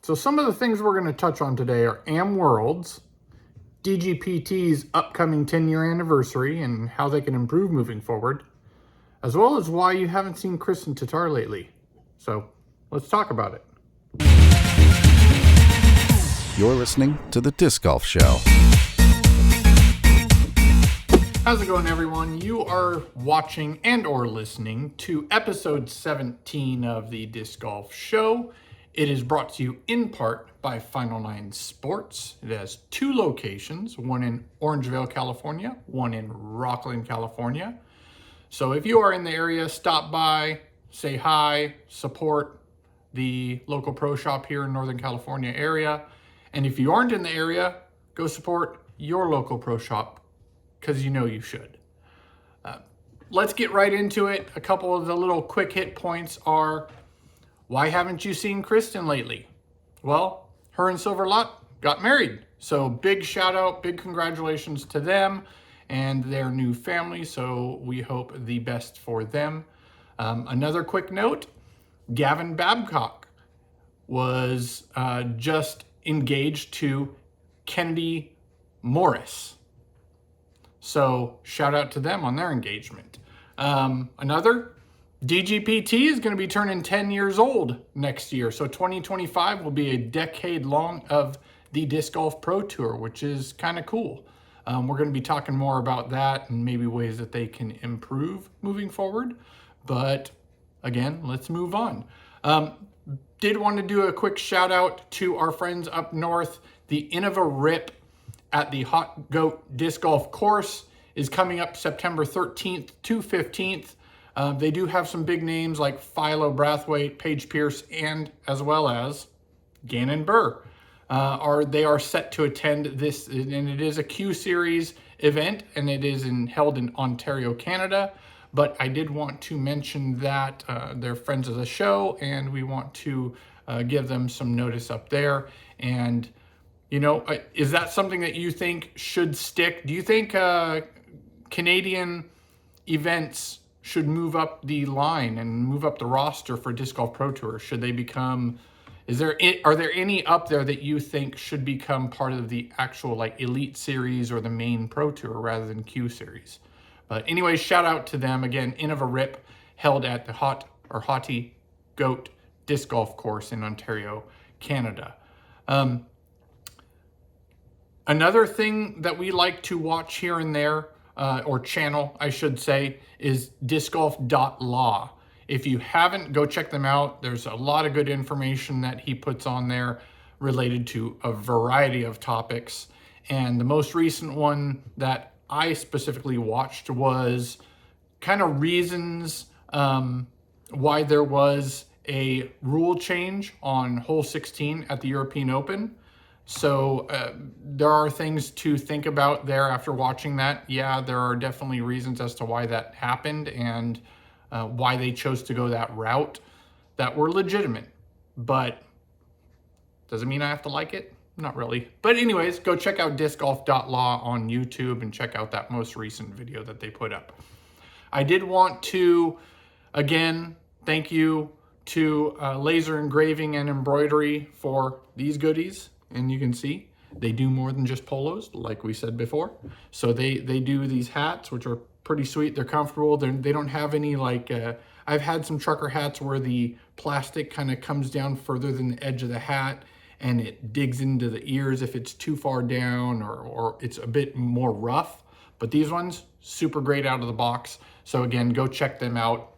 So some of the things we're going to touch on today are AM Worlds, DGPT's upcoming 10-year anniversary and how they can improve moving forward, as well as why you haven't seen Kristin Tattar lately. So let's talk about it. You're listening to The Disc Golf Show. How's it going, everyone? You are watching and or listening to episode 17 of The Disc Golf Show. It is brought to you in part by Final Nine Sports. It has two locations, one in Orangevale, California, one in Rocklin, California. So if you are in the area, stop by, say hi, support the local pro shop here in Northern California area. And if you aren't in the area, go support your local pro shop, because you know you should. Let's get right into it. A couple of the little quick hit points are, why haven't you seen Kristin lately? Well, her and Latt got married. So big shout out, big congratulations to them and their new family. So we hope the best for them. Another quick note, Gavin Babcock was just engaged to Kennedy Morris. So shout out to them on their engagement. Another, DGPT is going to be turning 10 years old next year. So 2025 will be a decade long of the Disc Golf Pro Tour, which is kind of cool. We're going to be talking more about that and maybe ways that they can improve moving forward. But again, let's move on. Did want to do a quick shout out to our friends up north. The Innova Rip at the Haute Disc Golf Course is coming up September 13th to 15th. They do have some big names like Philip Brathwaite, Paige Pierce, and as well as Gannon Buhr. They are set to attend this, and it is a Q Series event, and it is held in Ontario, Canada. But I did want to mention that they're friends of the show, and we want to give them some notice up there. And you know, is that something that you think should stick? Do you think Canadian events should move up the line and move up the roster for Disc Golf Pro Tour? Should they become, are there any up there that you think should become part of the actual like Elite Series or the main Pro Tour rather than Q Series? But anyway, shout out to them. Again, Innova Rip held at the Haute Goat Disc Golf Course in Ontario, Canada. Another thing that we like to watch here and there, or channel, I should say, is discgolf.law. If you haven't, go check them out. There's a lot of good information that he puts on there related to a variety of topics. And the most recent one that I specifically watched was kind of reasons why there was a rule change on hole 16 at the European Open. So there are things to think about there after watching that. Yeah, there are definitely reasons as to why that happened and why they chose to go that route that were legitimate. But does it mean I have to like it? Not really. But anyways, go check out discgolf.law on YouTube and check out that most recent video that they put up. I did want to, again, thank you to Laser Engraving and Embroidery for these goodies. And you can see they do more than just polos, like we said before. So they do these hats, which are pretty sweet. They're comfortable. They don't have any like, I've had some trucker hats where the plastic kind of comes down further than the edge of the hat and it digs into the ears if it's too far down or it's a bit more rough. But these ones, super great out of the box. So again, go check them out.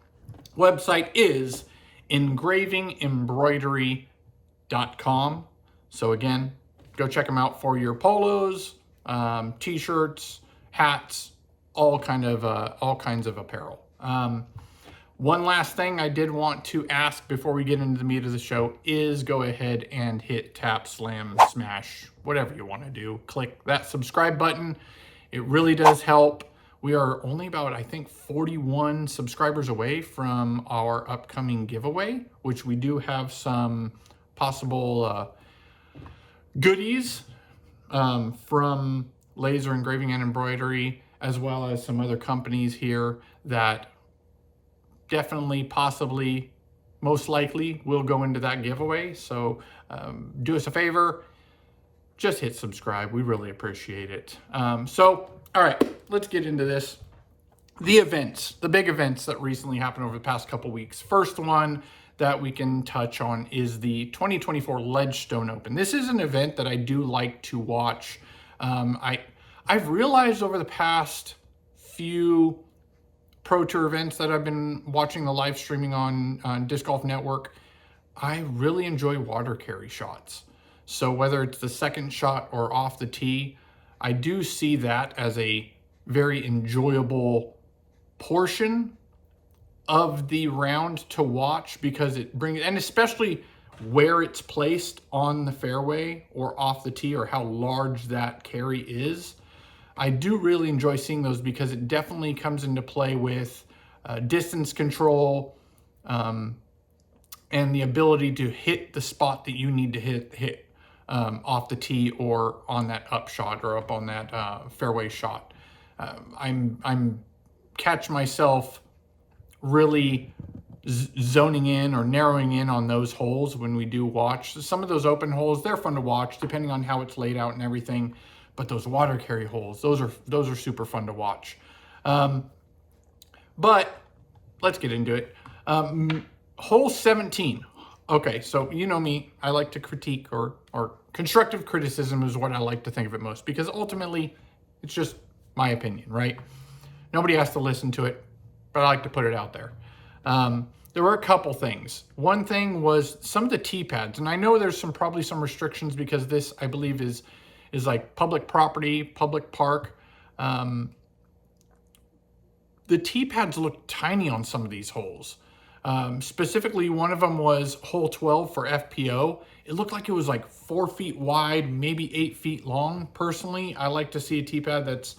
Website is engravingembroidery.com. So again, go check them out for your polos, t-shirts, hats, all kinds of apparel. One last thing I did want to ask before we get into the meat of the show is go ahead and hit tap, slam, smash, whatever you want to do. Click that subscribe button. It really does help. We are only about, I think, 41 subscribers away from our upcoming giveaway, which we do have some possible goodies from Laser Engraving and Embroidery, as well as some other companies here that definitely, possibly, most likely will go into that giveaway. So do us a favor, just hit subscribe. We really appreciate it. All right, let's get into this. The events, the big events that recently happened over the past couple weeks. First one that we can touch on is the 2024 Ledgestone Open. This is an event that I do like to watch. I've realized over the past few Pro Tour events that I've been watching the live streaming on Disc Golf Network, I really enjoy water carry shots. So whether it's the second shot or off the tee, I do see that as a very enjoyable portion of the round to watch, because it brings, and especially where it's placed on the fairway or off the tee, or how large that carry is. I do really enjoy seeing those because it definitely comes into play with distance control and the ability to hit the spot that you need to hit off the tee or on that up shot or up on that fairway shot. I'm catch myself really zoning in or narrowing in on those holes when we do watch. Some of those open holes, they're fun to watch depending on how it's laid out and everything. But those water carry holes, those are super fun to watch. But let's get into it. Hole 17. Okay, so you know me, I like to critique, or constructive criticism is what I like to think of it most, because ultimately it's just my opinion, right? Nobody has to listen to it, but I like to put it out there. There were a couple things. One thing was some of the tee pads, and I know there's probably some restrictions because this, I believe, is like public property, public park. The tee pads look tiny on some of these holes. Specifically, one of them was hole 12 for FPO. It looked like it was like 4 feet wide, maybe 8 feet long. Personally, I like to see a tee pad that's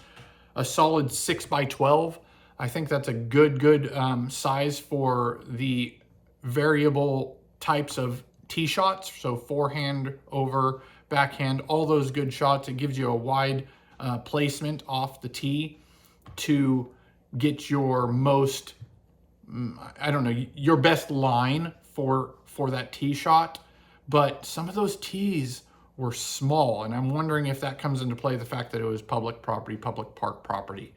a solid 6 by 12. I think that's a good size for the variable types of tee shots. So forehand, over, backhand, all those good shots. It gives you a wide placement off the tee to get your most, your best line for that tee shot. But some of those tees were small, and I'm wondering if that comes into play, the fact that it was public property, public park property.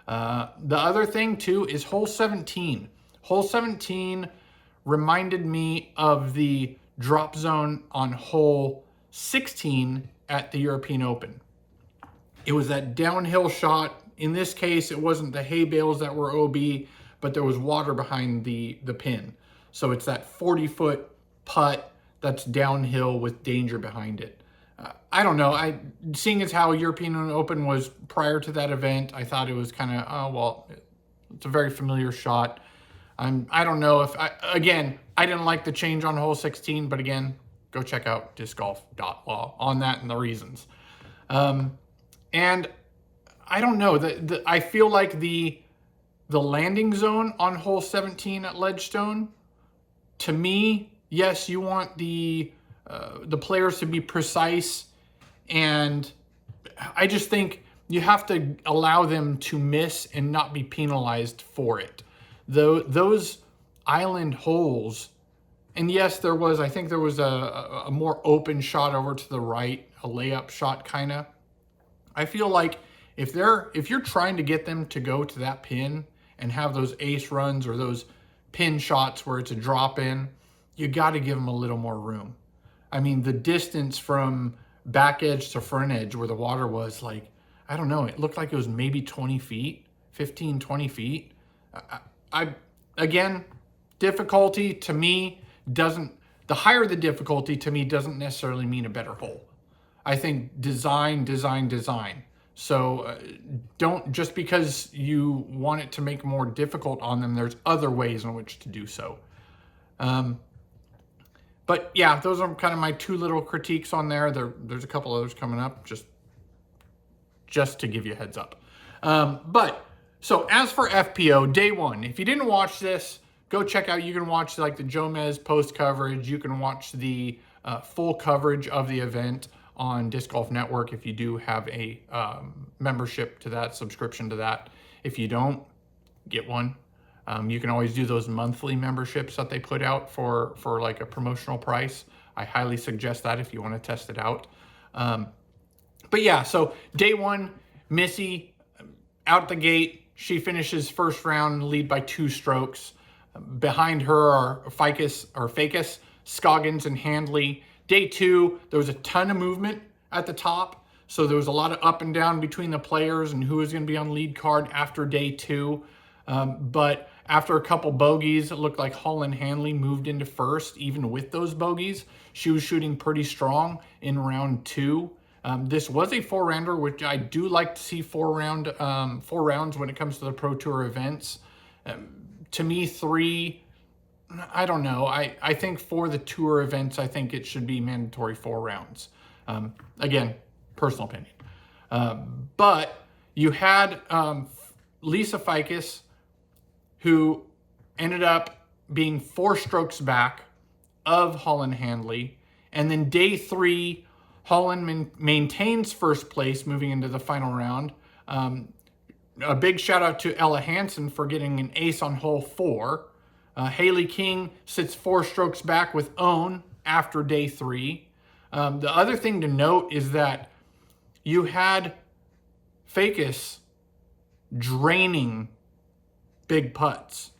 The other thing too is hole 17. Hole 17 reminded me of the drop zone on hole 16 at the European Open. It was that downhill shot. In this case, it wasn't the hay bales that were OB, but there was water behind the pin. So it's that 40-foot putt that's downhill with danger behind it. I don't know. Seeing as how European Open was prior to that event, I thought it was kind of, it's a very familiar shot. I don't know if, I didn't like the change on hole 16, but again, go check out discgolf.law on that and the reasons. And I don't know, I feel like the landing zone on hole 17 at Ledgestone, to me, yes, you want the players to be precise, and I just think you have to allow them to miss and not be penalized for it. Those island holes, and yes, I think there was a more open shot over to the right, a layup shot kind of. I feel like if you're trying to get them to go to that pin and have those ace runs or those pin shots where it's a drop in, you got to give them a little more room. I mean, the distance from back edge to front edge where the water was, like, I don't know, it looked like it was maybe 20 feet, 15, 20 feet. Again, difficulty to me the higher the difficulty to me doesn't necessarily mean a better hole. I think design. So don't, just because you want it to make more difficult on them, there's other ways in which to do so. But yeah, those are kind of my two little critiques on there. There's a couple others coming up, just to give you a heads up. So as for FPO, day one, if you didn't watch this, go check out, you can watch like the Jomez post coverage. You can watch the full coverage of the event on Disc Golf Network if you do have a membership to that, subscription to that. If you don't, get one. You can always do those monthly memberships that they put out for like a promotional price. I highly suggest that if you want to test it out. But yeah, so day one, Missy out the gate. She finishes first round lead by 2 strokes. Behind her are Fakis, Scoggins, and Handley. Day 2, there was a ton of movement at the top. So there was a lot of up and down between the players and who was going to be on lead card after day 2. But after a couple bogeys, it looked like Holland Handley moved into first. Even with those bogeys, she was shooting pretty strong in round 2. This was a 4-rounder, which I do like to see 4 rounds when it comes to the Pro Tour events. To me, 3, I don't know. I think for the tour events, I think it should be mandatory 4 rounds. Again, personal opinion. But you had Lisa Fikes, who ended up being 4 strokes back of Holland Handley. And then day 3, Holland maintains first place moving into the final round. A big shout out to Ella Hansen for getting an ace on hole 4. Haley King sits 4 strokes back with Own after day 3. The other thing to note is that you had Fakis draining big putts.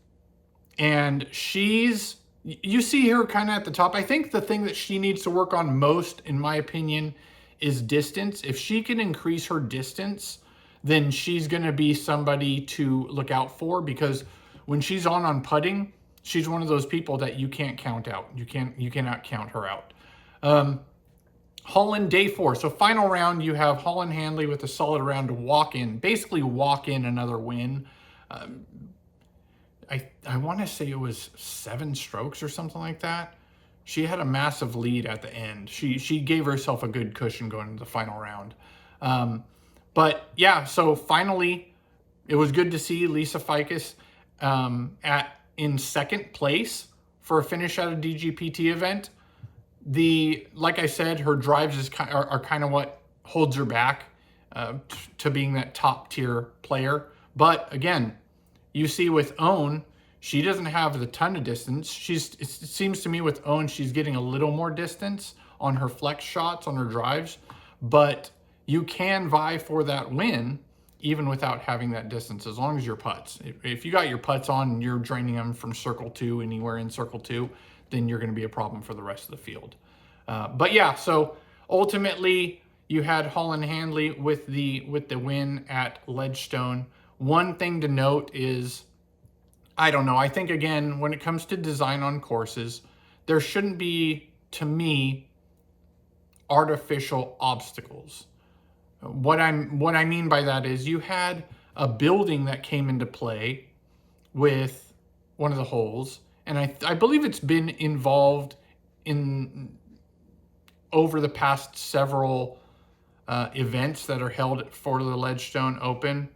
And you see her kind of at the top. I think the thing that she needs to work on most, in my opinion, is distance. If she can increase her distance, then she's going to be somebody to look out for, because when she's on putting, she's one of those people that you can't count out. You cannot count her out. Holland day 4. So final round, you have Holland Handley with a solid round to basically walk in another win. I want to say it was 7 strokes or something like that. She had a massive lead at the end. She gave herself a good cushion going into the final round. But yeah, so finally, it was good to see Lisa Fikes in second place for a finish at a DGPT event. Like I said, her drives are kind of what holds her back to being that top tier player. But again, you see with Own, she doesn't have the ton of distance. It seems to me with Own, she's getting a little more distance on her flex shots, on her drives, but you can vie for that win even without having that distance, as long as your putts. If you got your putts on and you're draining them from circle 2, anywhere in circle 2, then you're going to be a problem for the rest of the field. But yeah, so ultimately you had Holland Handley with the win at Ledgestone. One thing to note is, I don't know, I think again, when it comes to design on courses, there shouldn't be, to me, artificial obstacles. What I mean by that is you had a building that came into play with one of the holes, and I believe it's been involved in over the past several events that are held for the Ledgestone Open.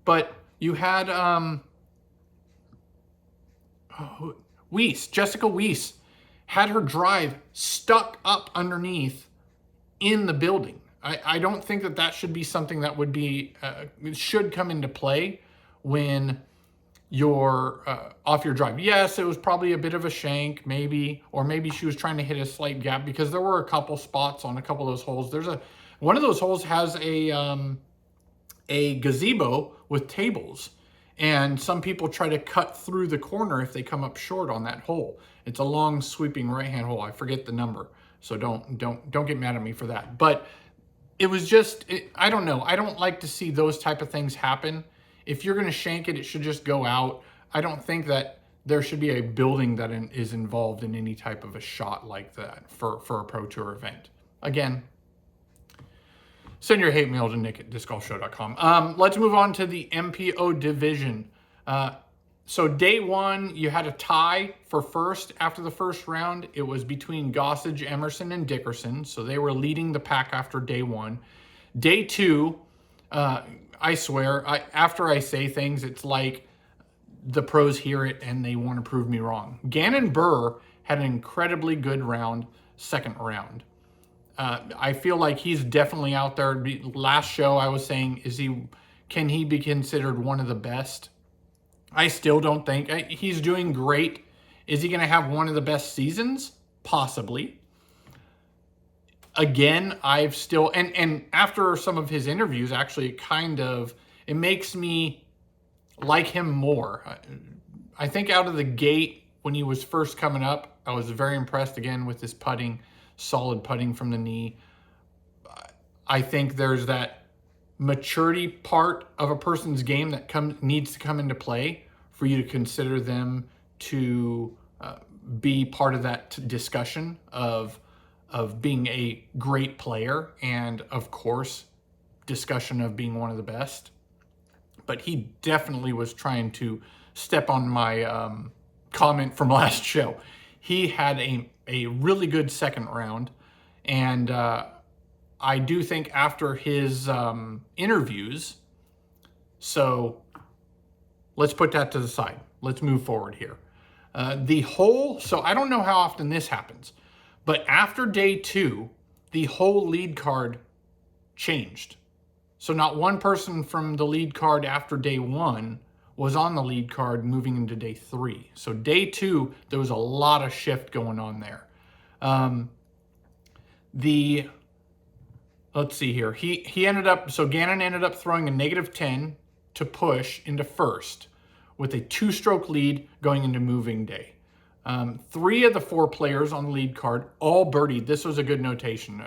But you had Jessica Weiss had her drive stuck up underneath in the building. I don't think that should be something that would be should come into play when you're off your drive. Yes, it was probably a bit of a shank, maybe, or maybe she was trying to hit a slight gap, because there were a couple spots on a couple of those holes. One of those holes has a gazebo with tables, and some people try to cut through the corner if they come up short on that hole. It's a long sweeping right-hand hole. I forget the number, so don't get mad at me for that. But it was just, I don't know. I don't like to see those type of things happen. If you're going to shank it, it should just go out. I don't think that there should be a building that is involved in any type of a shot like that for a Pro Tour event. Again, send your hate mail to nick@discgolfshow.com. Let's move on to the MPO division. So day 1, you had a tie for first after the first round. It was between Gossage, Emerson, and Dickerson. So they were leading the pack after day 1. Day 2, I swear, after I say things, it's like the pros hear it and they want to prove me wrong. Gannon Buhr had an incredibly good second round. I feel like he's definitely out there. Last show I was saying, can he be considered one of the best I still don't think he's doing great. Is he going to have one of the best seasons? Possibly. Again, I've still, and after some of his interviews, actually, it makes me like him more. I think out of the gate, when he was first coming up, I was very impressed again with his putting, solid putting from the knee. I think there's that maturity part of a person's game that needs to come into play for you to consider them to be part of that discussion of being a great player, and of course discussion of being one of the best. But he definitely was trying to step on my comment from last show. He had a really good second round, and I do think after his interviews, so let's put that to the side. Let's move forward here. So I don't know how often this happens, but after day 2, the whole lead card changed. So not one person from the lead card after day 1 was on the lead card moving into day 3. So day 2, there was a lot of shift going on there. Let's see here. Gannon ended up throwing a -10 to push into first with a 2-stroke lead going into moving day. 3 of the 4 players on the lead card all birdied. This was a good notation,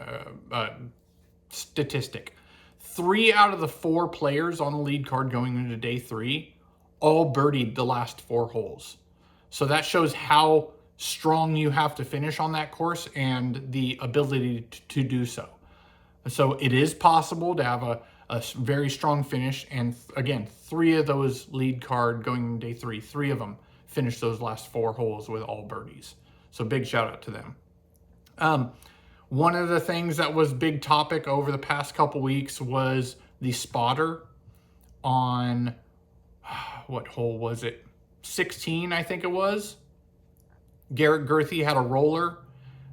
statistic. 3 out of the 4 players on the lead card going into day 3 all birdied the last 4 holes. So that shows how strong you have to finish on that course and the ability to do so. So it is possible to have a very strong finish. And again, 3 of those lead card going into day 3, 3 of them finished those last 4 holes with all birdies. So big shout out to them. One of the things that was big topic over the past couple weeks was the spotter on, what hole was it? 16, I think it was. Garrett Gurthie had a roller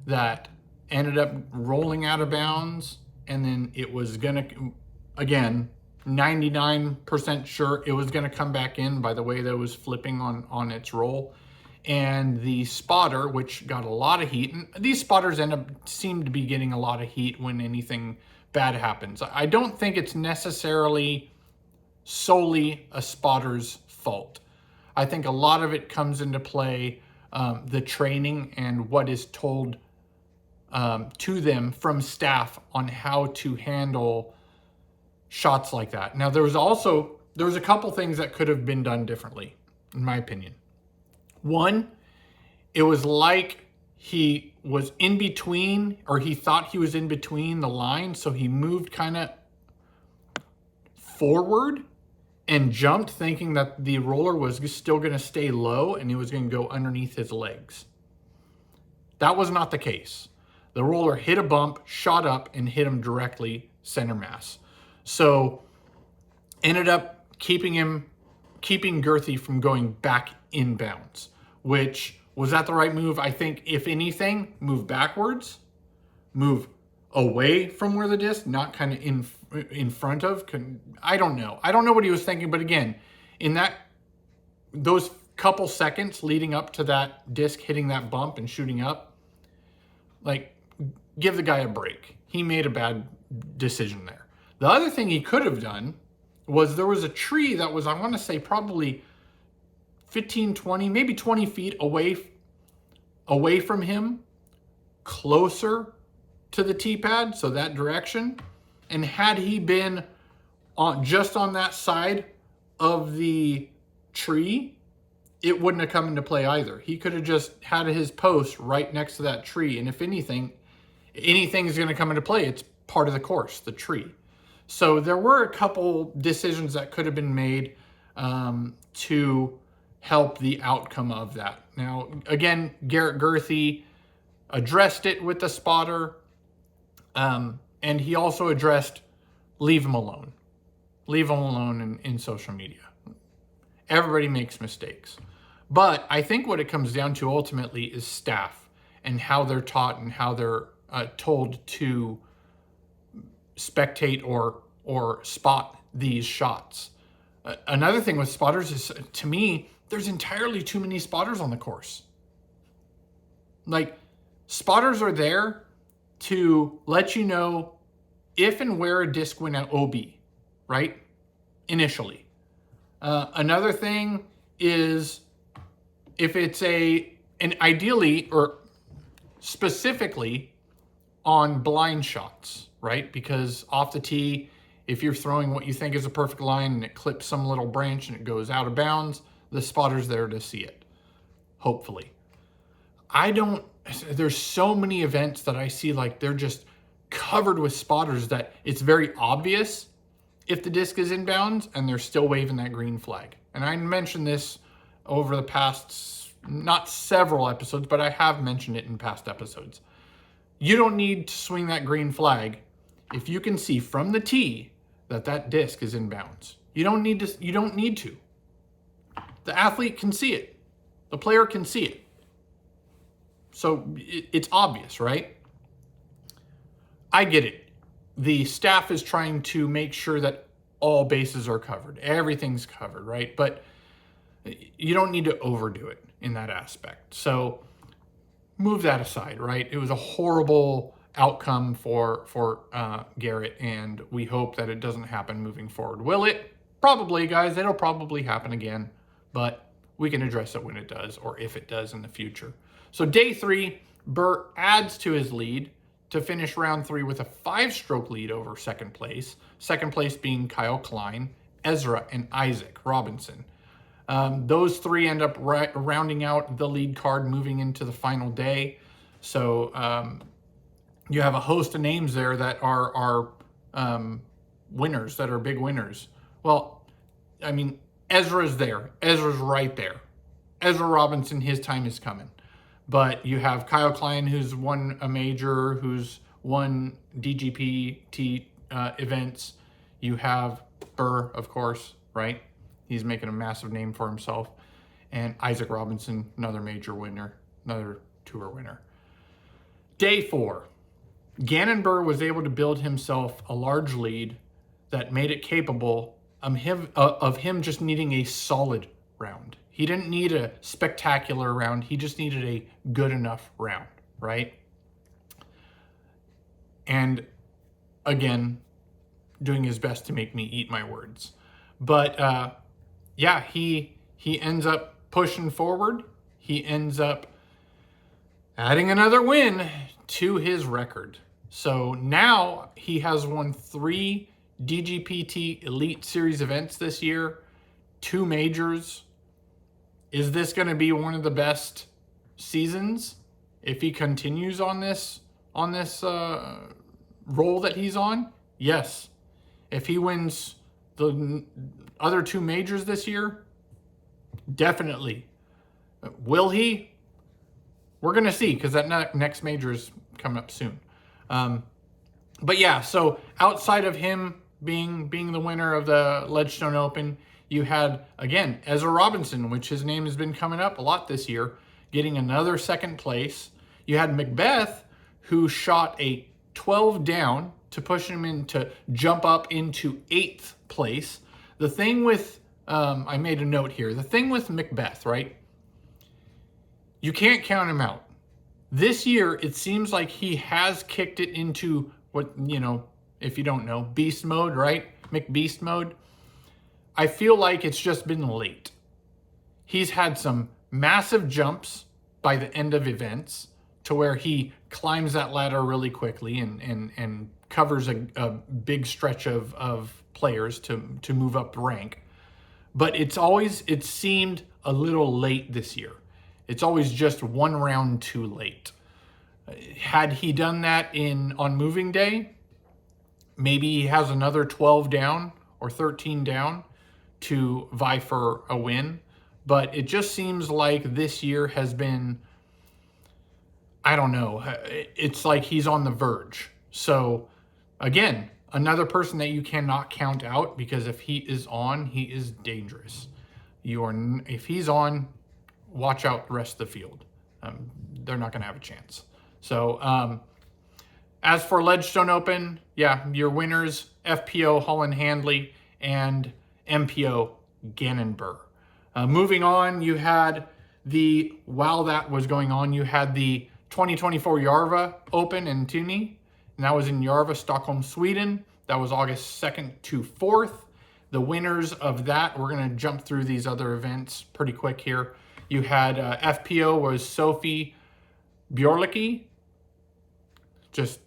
that ended up rolling out of bounds, and then it was gonna, again, 99% sure it was gonna come back in by the way that it was flipping on its roll. And the spotter, which got a lot of heat, and these spotters seem to be getting a lot of heat when anything bad happens. I don't think it's necessarily solely a spotter's fault. I think a lot of it comes into play, the training and what is told to them from staff on how to handle shots like that. Now, there was a couple things that could have been done differently, in my opinion. One, it was like he was in between, or he thought he was in between the lines, so he moved kind of forward and jumped thinking that the roller was still going to stay low and it was going to go underneath his legs. That was not the case. The roller hit a bump, shot up, and hit him directly center mass. So ended up keeping Gurthie from going back inbounds, which was that the right move? I think if anything, move backwards, move away from where the disc, not kind of in front of. I don't know. I don't know what he was thinking, but again, in those couple seconds leading up to that disc hitting that bump and shooting up, like, give the guy a break. He made a bad decision there. The other thing he could have done was there was a tree that was, I want to say, probably 15, 20, maybe 20 feet away from him, closer to the tee pad, so that direction. And had he been just on that side of the tree, it wouldn't have come into play either. He could have just had his post right next to that tree. And if anything is going to come into play, it's part of the course, the tree. So there were a couple decisions that could have been made to help the outcome of that. Now, again, Garrett Gurthie addressed it with the spotter, and he also addressed leave him alone. Leave him alone in social media. Everybody makes mistakes. But I think what it comes down to ultimately is staff and how they're taught and how they're told to spectate or spot these shots. Another thing with spotters is, to me, there's entirely too many spotters on the course. Like, spotters are there to let you know if and where a disc went at OB, right? Initially. Another thing is if it's and ideally or specifically on blind shots, right? Because off the tee, if you're throwing what you think is a perfect line and it clips some little branch and it goes out of bounds, the spotter's there to see it, hopefully. There's so many events that I see like they're just covered with spotters that it's very obvious if the disc is inbounds and they're still waving that green flag. And I mentioned this over the past, not several episodes, but I have mentioned it in past episodes. You don't need to swing that green flag if you can see from the tee that disc is inbounds. You don't need to. The athlete can see it. The player can see it. So it's obvious, right? I get it. The staff is trying to make sure that all bases are covered. Everything's covered, right? But you don't need to overdo it in that aspect. So move that aside, right? It was a horrible outcome for Garrett, and we hope that it doesn't happen moving forward. Will it? Probably, guys. It'll probably happen again, but we can address it when it does, or if it does in the future. So day 3, Buhr adds to his lead to finish round 3 with a 5-stroke lead over second place. Second place being Kyle Klein, Ezra, and Isaac Robinson. Those 3 end up rounding out the lead card moving into the final day. So you have a host of names there that are winners, that are big winners. Well, I mean, Ezra's there. Ezra's right there. Ezra Robinson, his time is coming. But you have Kyle Klein, who's won a major, who's won DGPT events. You have Buhr, of course, right? He's making a massive name for himself. And Isaac Robinson, another major winner, another tour winner. Day 4, Gannon Buhr was able to build himself a large lead that made it capable of him just needing a solid round. He didn't need a spectacular round. He just needed a good enough round, right? And again, doing his best to make me eat my words. But yeah, he ends up pushing forward. He ends up adding another win to his record. So now he has won 3 DGPT Elite Series events this year, 2 majors. Is this going to be one of the best seasons if he continues on this roll that he's on? Yes. If he wins the other 2 majors this year, definitely. Will he? We're going to see, because that next major is coming up soon. But yeah, so outside of him being the winner of the Ledgestone Open, you had, again, Ezra Robinson, which his name has been coming up a lot this year, getting another second place. You had Macbeth, who shot a 12 down to push him in to jump up into 8th place. The thing with, I made a note here, the thing with Macbeth, right? You can't count him out. This year, it seems like he has kicked it into what, if you don't know, beast mode, right? McBeast mode. I feel like it's just been late. He's had some massive jumps by the end of events to where he climbs that ladder really quickly and covers a big stretch of players to move up the rank. But it seemed a little late this year. It's always just one round too late. Had he done that on moving day, maybe he has another 12 down or 13 down to vie for a win. But it just seems like this year has been, I don't know, it's like he's on the verge. So again, another person that you cannot count out, because if he is on, he is dangerous. If he's on, watch out the rest of the field. They're not going to have a chance. So as for Ledgestone Open, yeah, your winners, FPO, Holland Handley, and MPO, Gannon Buhr. Moving on, you had while that was going on, you had the 2024 Jarva Open in Tuni, and that was in Jarva, Stockholm, Sweden. That was August 2nd to 4th. The winners of that, we're going to jump through these other events pretty quick here. You had FPO was Sophie Bjorlicki. Just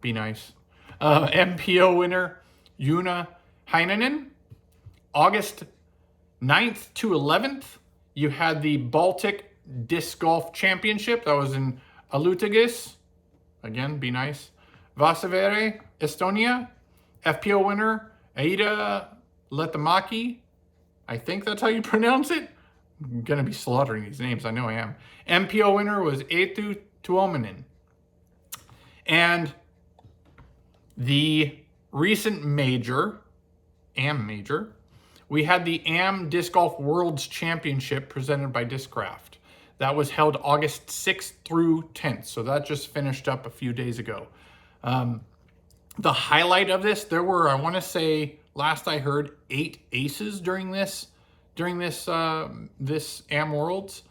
be nice. MPO winner, Juna Heinonen. August 9th to 11th, you had the Baltic Disc Golf Championship. That was in Alutagis. Again, be nice. Vasavere, Estonia. FPO winner, Aida Letamaki. I think that's how you pronounce it. I'm going to be slaughtering these names. I know I am. MPO winner was Eetu Tuominen. And the recent major, AM major, we had the AM Disc Golf World's Championship presented by Discraft. That was held August 6th through 10th. So that just finished up a few days ago. The highlight of this, there were, I want to say, last I heard, 8 aces during this AM Worlds.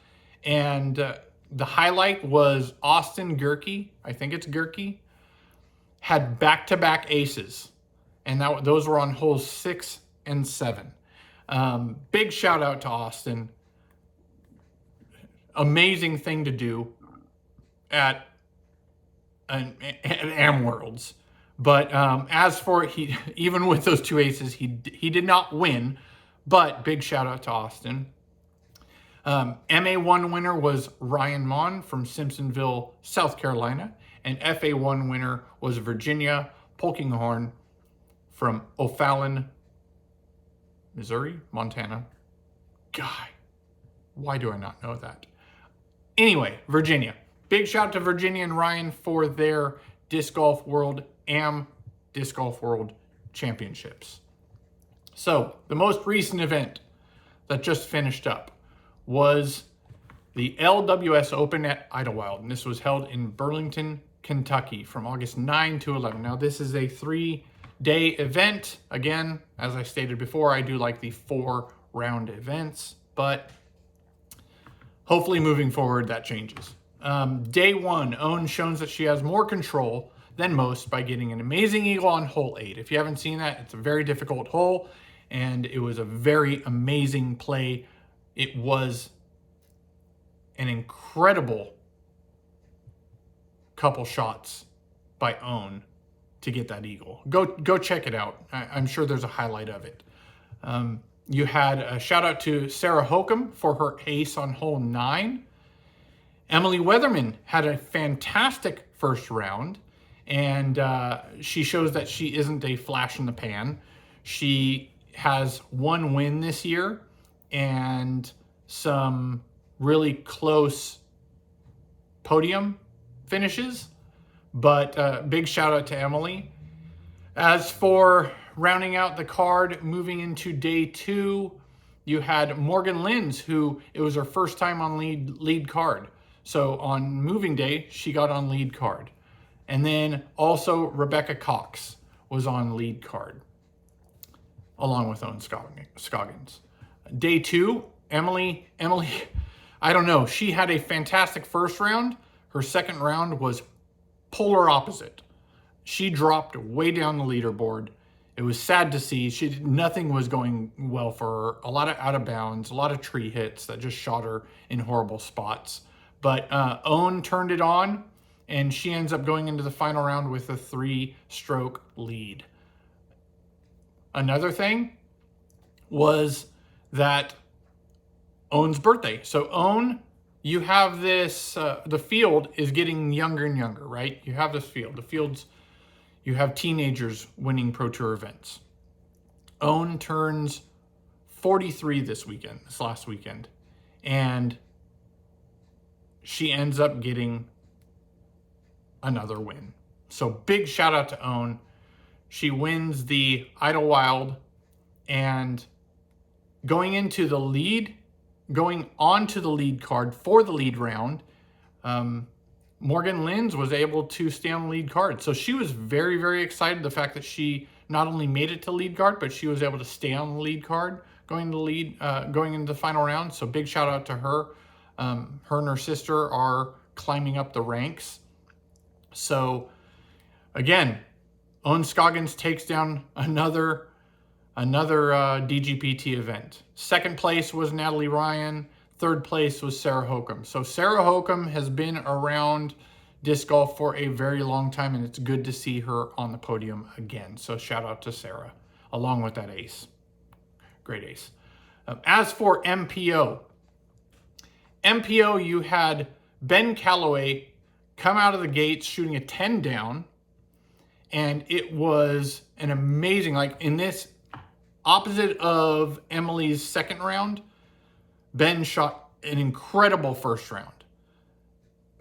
And the highlight was Austin Gerke, I think it's Gerke, had back-to-back aces. And those were on holes 6 and 7. Big shout out to Austin. Amazing thing to do at AM Worlds. But as for even with those 2 aces, he did not win. But big shout out to Austin. MA1 winner was Ryan Mon from Simpsonville, South Carolina. And FA1 winner was Virginia Polkinghorn from O'Fallon, Missouri, Montana. God, why do I not know that? Anyway, Virginia. Big shout out to Virginia and Ryan for their Disc Golf World, AM Disc Golf World Championships. So, the most recent event that just finished up was the LWS Open at Idlewild. And this was held in Burlington, Kentucky from August 9 to 11. Now, this is a 3-day event. Again, as I stated before, I do like the 4-round events, but hopefully moving forward that changes. Day 1, Owen shows that she has more control than most by getting an amazing eagle on hole 8. If you haven't seen that, it's a very difficult hole, and it was a very amazing play. It was an incredible couple shots by Owen to get that eagle. Go check it out. I'm sure there's a highlight of it. You had a shout out to Sarah Hokum for her ace on hole 9. Emily Weatherman had a fantastic first round, and she shows that she isn't a flash in the pan. She has 1 win this year and some really close podium finishes, but big shout out to Emily. As for rounding out the card, moving into day 2, you had Morgan Linz, who it was her first time on lead card. So on moving day, she got on lead card. And then also Rebecca Cox was on lead card, along with Owen Scoggins. Day 2, Emily, I don't know. She had a fantastic first round. Her second round was polar opposite. She dropped way down the leaderboard. It was sad to see. Nothing was going well for her. A lot of out of bounds, a lot of tree hits that just shot her in horrible spots. But Owen turned it on, and she ends up going into the final round with a 3-stroke lead. Another thing was that Owen's birthday. So Owen, you have this, the field is getting younger and younger, right? You have this field. The field's, you have teenagers winning Pro Tour events. Owen turns 43 this last weekend. And she ends up getting another win. So big shout out to Owen. She wins the Idlewild, and going onto the lead card for the lead round, Morgan Linz was able to stay on the lead card. So she was very, very excited. The fact that she not only made it to lead card, but she was able to stay on the lead card going into the final round. So big shout out to her. Her and her sister are climbing up the ranks. So again, Owen Scoggins takes down another DGPT event. Second place was Natalie Ryan. Third place was Sarah Hokum. So Sarah Hokum has been around disc golf for a very long time, and it's good to see her on the podium again. So shout out to Sarah, along with that ace. Great ace. As for MPO, you had Ben Calloway come out of the gates shooting a 10 down, and it was an amazing, like in this opposite of Emily's second round, Ben shot an incredible first round.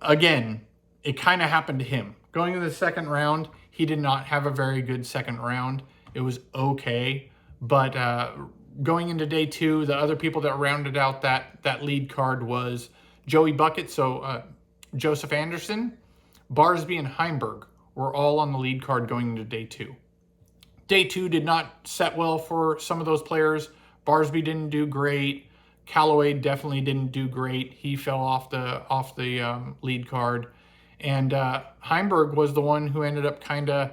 Again, it kind of happened to him. Going into the second round, he did not have a very good second round. It was okay, but going into day two, the other people that rounded out that lead card was Joey Bucket, so Joseph Anderson, Barsby, and Heimberg were all on the lead card going into day two. Day two did not set well for some of those players. Barsby didn't do great. Calloway definitely didn't do great. He fell off the lead card. And Heimberg was the one who ended up kind of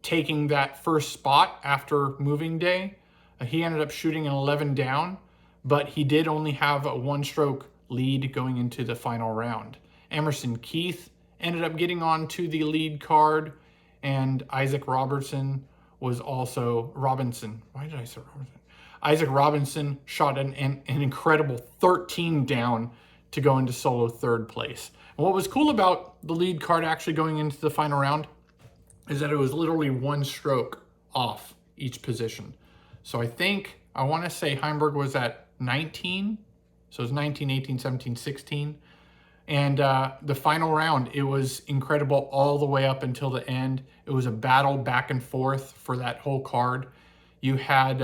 taking that first spot after moving day. He ended up shooting an 11 down, but he did only have a one-stroke lead going into the final round. Emerson Keith ended up getting onto the lead card, and Isaac Robinson was also Robinson. Why did I say Robinson? Isaac Robinson shot an incredible 13 down to go into solo third place. And what was cool about the lead card actually going into the final round is that it was literally one stroke off each position. So I want to say Heimberg was at 19. So it was 19, 18, 17, 16. And the final round, it was incredible all the way up until the end. It was a battle back and forth for that whole card. You had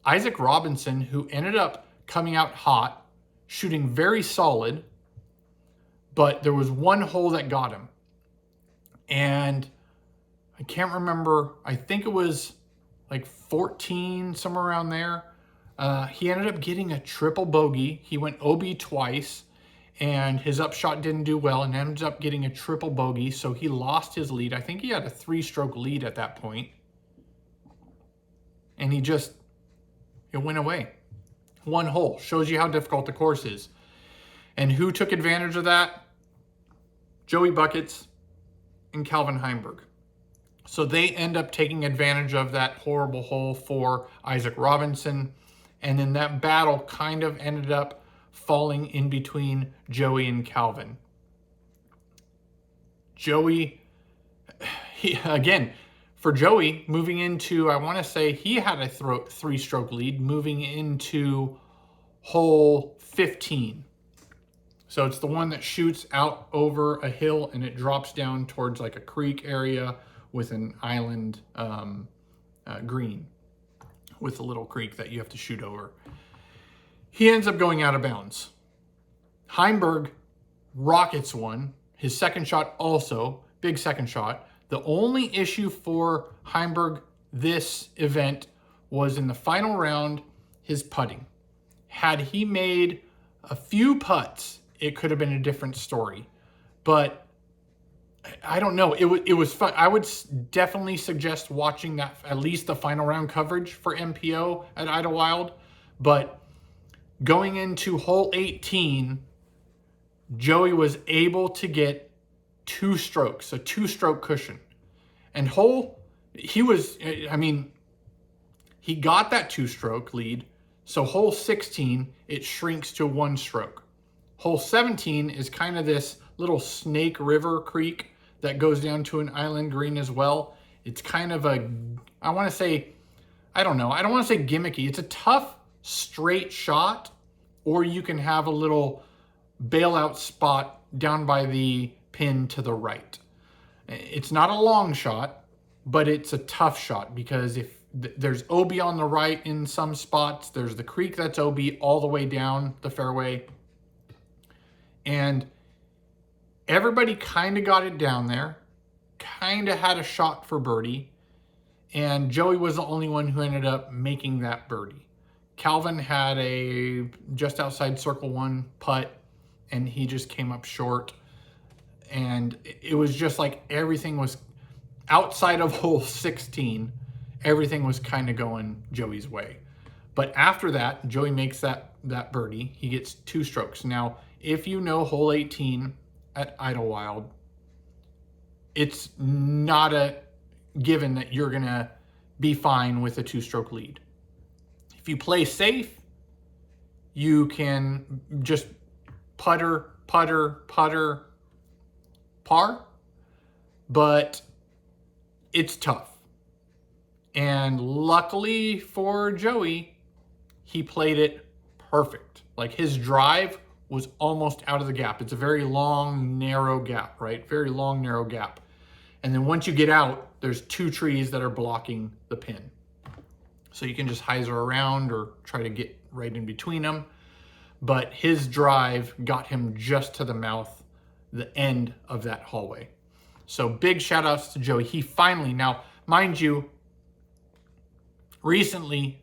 Isaac Robinson, who ended up coming out hot, shooting very solid, but there was one hole that got him. And I can't remember, I think it was like 14, somewhere around there. He ended up getting a triple bogey. He went OB twice, and his upshot didn't do well and ended up getting a triple bogey, so he lost his lead. I think he had a 3-stroke lead at that point. And it went away. One hole. Shows you how difficult the course is. And who took advantage of that? Joey Buckets and Calvin Heimberg. So they end up taking advantage of that horrible hole for Isaac Robinson. And then that battle kind of ended up falling in between Joey and Calvin. Joey, for Joey, moving into, I want to say he had a 3-stroke lead moving into hole 15. So it's the one that shoots out over a hill and it drops down towards like a creek area with an island green with a little creek that you have to shoot over. He ends up going out of bounds. Heimberg rockets one. His second shot also, big second shot. The only issue for Heimberg this event was in the final round, his putting. Had he made a few putts, it could have been a different story. But I don't know. It was fun. I would definitely suggest watching that, at least the final round coverage for MPO at Idlewild. But going into hole 18, Joey was able to get 2 strokes, a 2-stroke cushion. And he got that 2-stroke lead. So hole 16, it shrinks to 1 stroke. Hole 17 is kind of this little Snake River creek that goes down to an island green as well. It's kind of I don't want to say gimmicky. It's a tough, straight shot, or you can have a little bailout spot down by the pin to the right. It's not a long shot, but it's a tough shot because if there's OB on the right in some spots, there's the creek that's OB all the way down the fairway. And everybody kind of got it down there, kind of had a shot for birdie. and Joey was the only one who ended up making that birdie. Calvin had a just outside circle one putt, and he just came up short. And it was just like everything was outside of hole 16, everything was kind of going Joey's way. But after that, Joey makes that birdie. He gets 2 strokes. Now, if you know hole 18 at Idlewild, it's not a given that you're going to be fine with a 2-stroke lead. If you play safe, you can just putter, par, but it's tough. And luckily for Joey, he played it perfect. Like, his drive was almost out of the gap. It's a very long, narrow gap, right? Very long, narrow gap. And then once you get out, there's 2 trees that are blocking the pin. So you can just hyzer around or try to get right in between them. But his drive got him just to the mouth, the end of that hallway. So big shout outs to Joey. He finally, now mind you, recently,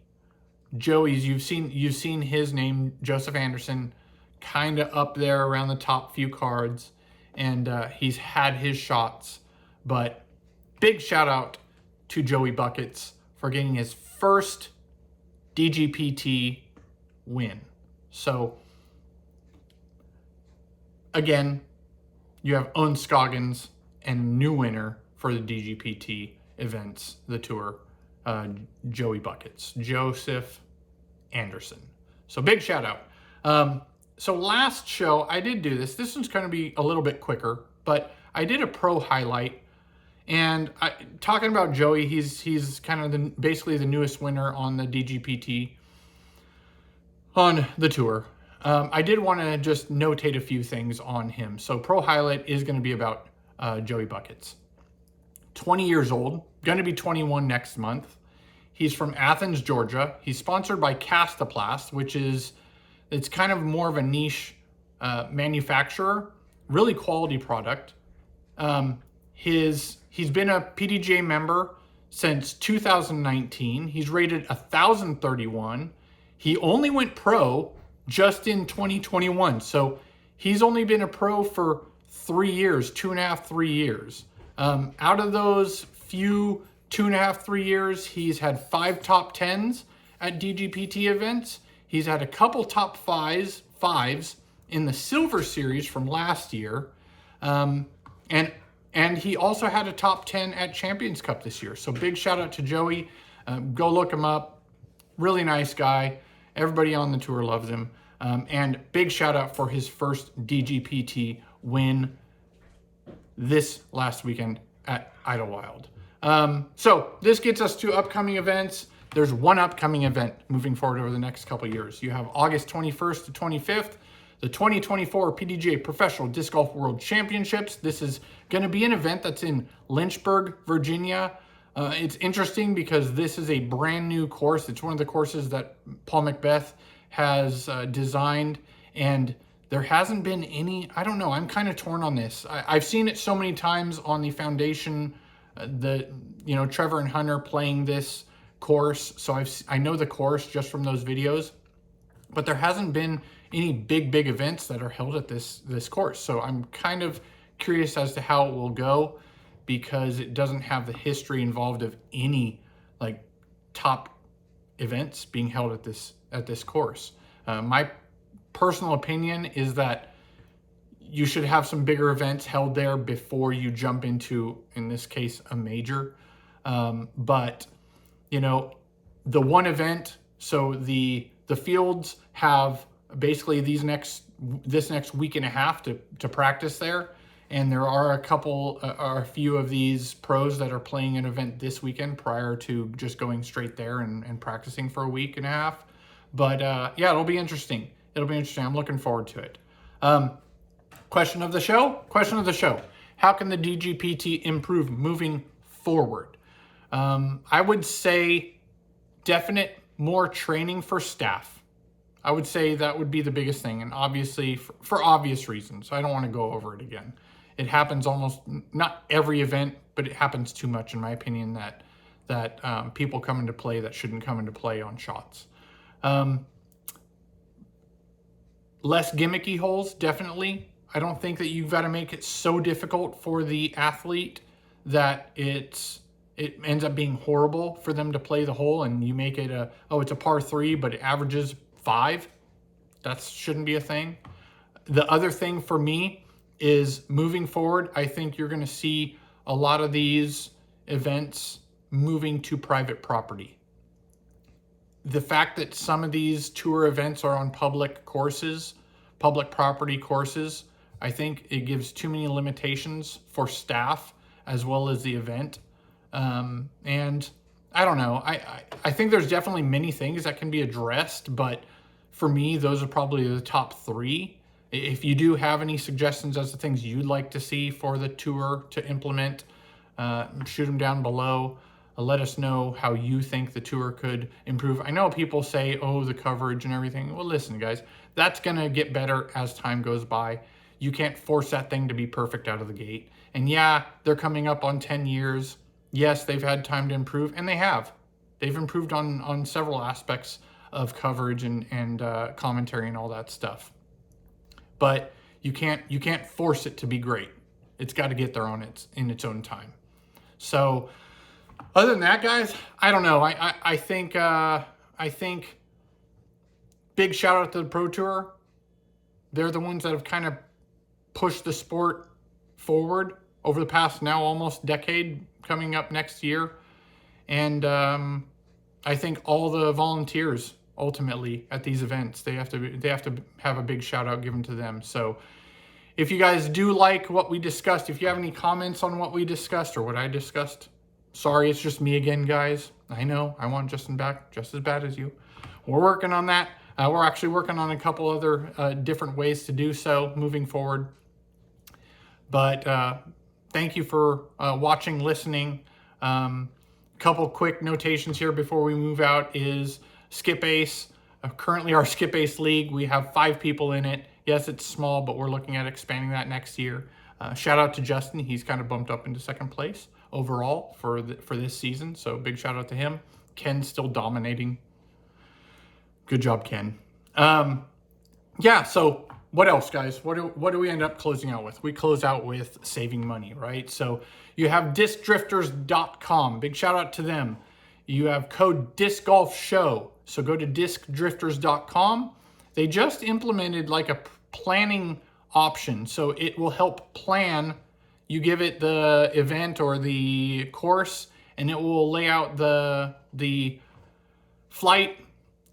Joey's, you've seen his name, Joseph Anderson, kind of up there around the top few cards, and he's had his shots. But big shout out to Joey Buckets for getting his first DGPT win. So again, you have Owen Scoggins and new winner for the DGPT events, the tour, Joey Buckets, Joseph Anderson. So big shout out. So last show I did do this. This one's going to be a little bit quicker, but I did a pro highlight. And talking about Joey, he's kind of basically the newest winner on the DGPT on the tour. I did want to just notate a few things on him. So pro highlight is going to be about Joey Buckets. 20 years old, going to be 21 next month. He's from Athens, Georgia. He's sponsored by Castoplast, which it's kind of more of a niche manufacturer, really quality product. He's been a PDGA member since 2019. He's rated 1,031. He only went pro just in 2021. So he's only been a pro for 3 years, 2.5, 3 years. Out of those few 2.5, 3 years, he's had 5 top 10s at DGPT events. He's had a couple top fives in the Silver Series from last year. And he also had a top 10 at Champions Cup this year. So big shout out to Joey. Go look him up. Really nice guy. Everybody on the tour loves him. And big shout out for his first DGPT win this last weekend at Idlewild. So this gets us to upcoming events. There's one upcoming event moving forward over the next couple of years. You have August 21st to 25th, the 2024 PDGA Professional Disc Golf World Championships. This is going to be an event that's in Lynchburg, Virginia. It's interesting because this is a brand new course. It's one of the courses that Paul Macbeth has designed, and there hasn't been any, I don't know, I'm kind of torn on this. I've seen it so many times on the foundation, Trevor and Hunter playing this course. So I know the course just from those videos, but there hasn't been any big events that are held at this course. So I'm kind of curious as to how it will go, because it doesn't have the history involved of any like top events being held at this course. My personal opinion is that you should have some bigger events held there before you jump into, in this case, a major. But the one event, so the fields have basically this next week and a half to practice there. And there are a few of these pros that are playing an event this weekend prior to just going straight there and practicing for a week and a half. But yeah, it'll be interesting. I'm looking forward to it. Question of the show. How can the DGPT improve moving forward? I would say definite more training for staff. I would say that would be the biggest thing. And obviously for obvious reasons, I don't want to go over it again. It happens almost not every event, but it happens too much in my opinion that that people come into play that shouldn't come into play on shots. Less gimmicky holes, definitely. I don't think that you've got to make it so difficult for the athlete that it ends up being horrible for them to play the hole, and you make it it's a par 3, but it averages 5. That shouldn't be a thing. The other thing for me is moving forward, I think you're going to see a lot of these events moving to private property. The fact that some of these tour events are on public courses, public property courses, I think it gives too many limitations for staff as well as the event. And I don't know. I think there's definitely many things that can be addressed, but for me, those are probably the top 3. If you do have any suggestions as to things you'd like to see for the tour to implement, shoot them down below. Let us know how you think the tour could improve. I know people say, oh, the coverage and everything. Well, listen, guys, that's going to get better as time goes by. You can't force that thing to be perfect out of the gate. And yeah, they're coming up on 10 years. Yes, they've had time to improve, and they have. They've improved on several aspects of coverage and commentary and all that stuff. But you can't force it to be great. It's got to get there in its own time. So other than that, guys, I don't know. I think big shout out to the Pro Tour. They're the ones that have kind of pushed the sport forward over the past now almost decade, coming up next year. And I think all the volunteers ultimately at these events, they have to have a big shout out given to them. So if you guys do like what we discussed, if you have any comments on what we discussed or what I discussed, sorry, it's just me again, guys. I know, I want Justin back just as bad as you. We're working on that. We're actually working on a couple other different ways to do so moving forward. But thank you for watching, listening. Couple quick notations here before we move out is Skip Ace. Currently our Skip Ace League, we have 5 people in it. Yes, it's small, but we're looking at expanding that next year. Shout out to Justin. He's kind of bumped up into 2nd place overall for this season. So big shout out to him. Ken's still dominating. Good job, Ken. Yeah, so what else, guys? What do we end up closing out with? We close out with saving money, right? So you have discdrifters.com. Big shout out to them. You have code DiscGolfShow. So go to discdrifters.com. They just implemented like a planning option. So it will help plan. You give it the event or the course, and it will lay out the flight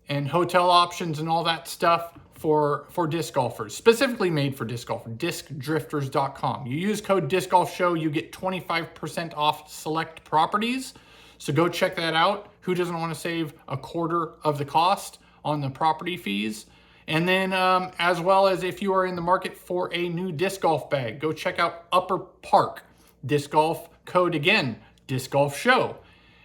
and hotel options and all that stuff for disc golfers, specifically made for disc golfers, discdrifters.com. You use code DiscGolfShow, you get 25% off select properties. So go check that out. Who doesn't want to save a quarter of the cost on the property fees? And then as well as if you are in the market for a new disc golf bag, go check out Upper Park. Disc golf code again, Disc Golf Show.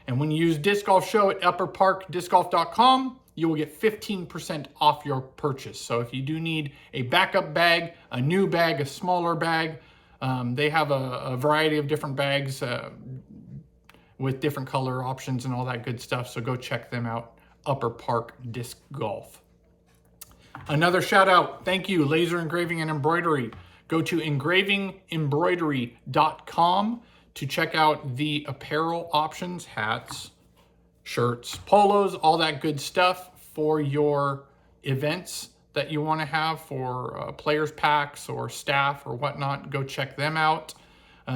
And when you use Disc Golf Show at upperparkdiscgolf.com, you will get 15% off your purchase. So if you do need a backup bag, a new bag, a smaller bag, they have a variety of different bags with different color options and all that good stuff. So go check them out, Upper Park Disc Golf. Another shout out, thank you, Laser Engraving and Embroidery. Go to engravingembroidery.com to check out the apparel options, hats, shirts, polos, all that good stuff for your events that you want to have for players packs or staff or whatnot. Go check them out.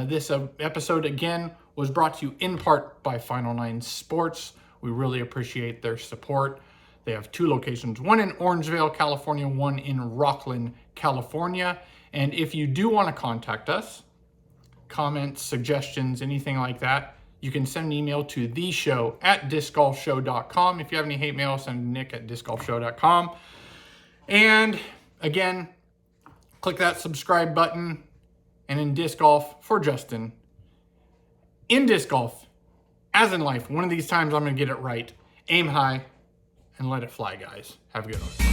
This episode again was brought to you in part by Final Nine Sports. We really appreciate their support. They have 2 locations, one in Orangevale, California, one in Rocklin, California. And if you do want to contact us, comments, suggestions, anything like that, you can send an email to theshow@discgolfshow.com. If you have any hate mail, send to nick@discgolfshow.com. And again, click that subscribe button. And in disc golf, for Justin, in disc golf, as in life, one of these times I'm going to get it right. Aim high and let it fly, guys. Have a good one.